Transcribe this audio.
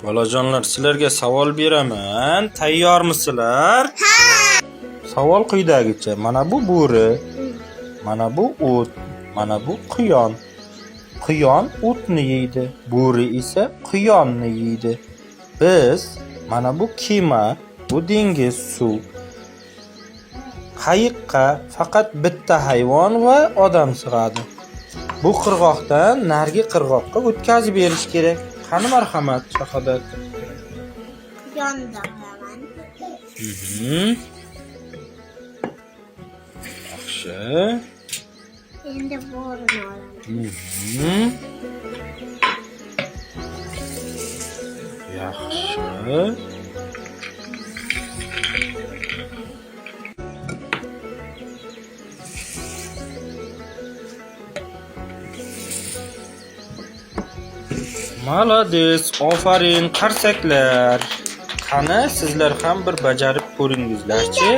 Bolajonlar, sizlarga savol beraman. Tayyormisizlar? Ha. Savol quyidagicha. Mana bu bo'ri, mana bu o't, mana bu quyon. Quyon o'tni yeydi, bo'ri esa quyonni yeydi. Biz mana bu kema, bu dengiz, suv. Qayiqqa faqat bitta hayvon va odam sig'adi. Bu qirg'oqdan narigi qirg'oqqa o'tkazib berish kerak. Qani marhamat, Shahodat? Yonda qo'yaman. Yaxshi. Endi bo'rini olaman. Yaxshi. Malades, ofarin qarsaklar. Qani sizlar ham bir bajarib ko'ringizlar-chi.